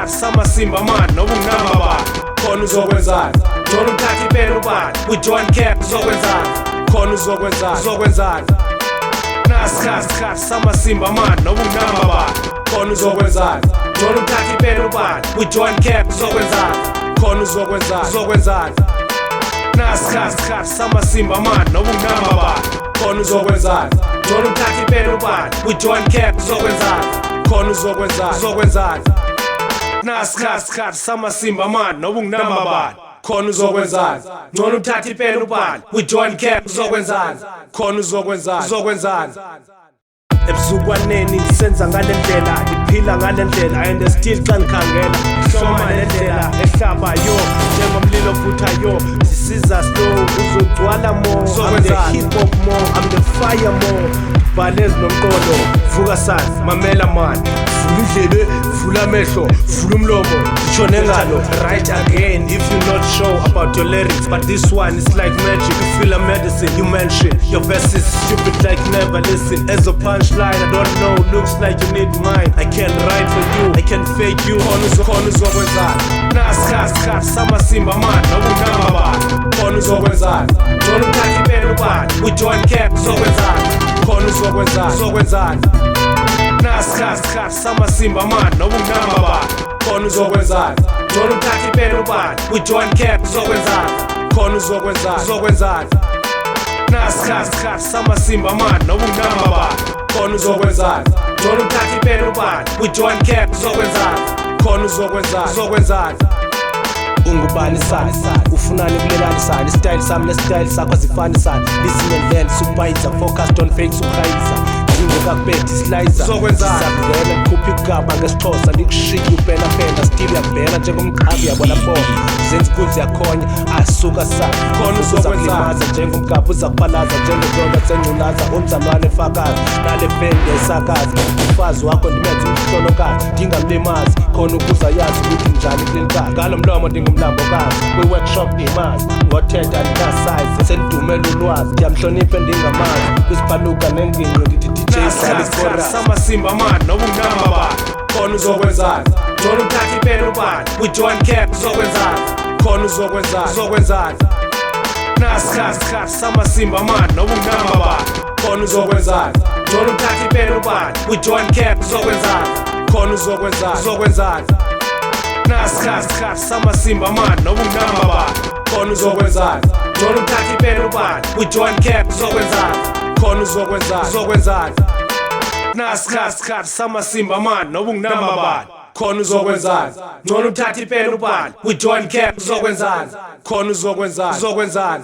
Sihamba-Sima man nokunginamba bani khona uzokwenzani Jona umthatha ipeni ubani with John Cap uzokwenzani khona uzokwenzani Sihamba-Sima man nokunginamba bani khona uzokwenzani Jona umthatha ipeni ubani with John Cap uzokwenzani khona uzokwenzani Sihamba-Sima man nokunginamba bani khona uzokwenzani Jona umthatha ipeni ubani with John Cap uzokwenzani khona uzokwenzani Sihamba-Sima man nokunginamba bani khona uzokwenzani Jona umthatha ipeni ubani with John Cap uzokwenzani khona uzokwenzani Ebuzukwaneni senza ngalendlela ngiphila ngalendlela and still xa ngikhangela hloma lendlela ehlabayo njengomlilo ovuthayo sisiza slow uzogcwala more I'm the hip hop more I'm the fire more Balezi nomqolo vuka sana mamela man vula indlebe vula amehlo vula umlomo ngitsho nengalo right again if you not sure about your lyrics but this one is like magic you feel a medicine you mention your verse is stupid like never listen as a punchline I don't know looks like you need mine I can write for you I can fake you khona uzokwenzani Sihamba-Sima man nokunginamba bani khona uzokwenzani Jona umthatha ipeni ubani with John Cap uzokwenzani khona uzokwenzani Sihamba-Sima man nokunginamba bani khona uzokwenzani Jona umthatha ipeni ubani with John Cap uzokwenzani khona uzokwenzani Sihamba-Sima man nokunginamba bani khona uzokwenzani Jona umthatha ipeni ubani with John Cap uzokwenzani khona uzokwenzani ungubani sana ufunani kulelani sana style sami style sakho azifani sana listen and learn supervisor focused on fakes ukhayisa ngingekakubedi slicer sisabhena ngikhupha igama ngesixhosa ndikushiye upena still uyabhena njengomqhabi yabona bona zenza ikunzi yakhonya asuka sana khona uzokwenzani njengomgabha uzakuphalaza njengezoka sengculaza umzalwane fakazi nale bende esakazi umfazi wakho ndimenza umhlolokazi ndingamlimazi khona ukuza yazi ukuthi njani kulelikazi ngalo mlomo ndingumlambokazi kwi-workshop imazi ngothetha ndinasize sendumela ulwazi ndiyamhlonipha ndingamazi kwisiphaluka nenginqo ndithi DJ Sihamba-Sima man nokunginamba bani khona uzokwenzani Jona umthatha ipeni ubani with John Cap uzokwenzani khona uzokwenzani Sihamba-Sima man nokunginamba bani khona uzokwenzani Jona umthatha ipeni ubani with John Cap uzokwenzani khona uzokwenzani Sihamba-Sima man nokunginamba bani khona uzokwenzani Jona umthatha ipeni ubani with John Cap uzokwenzani khona uzokwenzani Sihamba-Sima man nokunginamba bani khona uzokwenzani Jona umthatha ipeni ubani with John Cap uzokwenzani khona uzokwenzani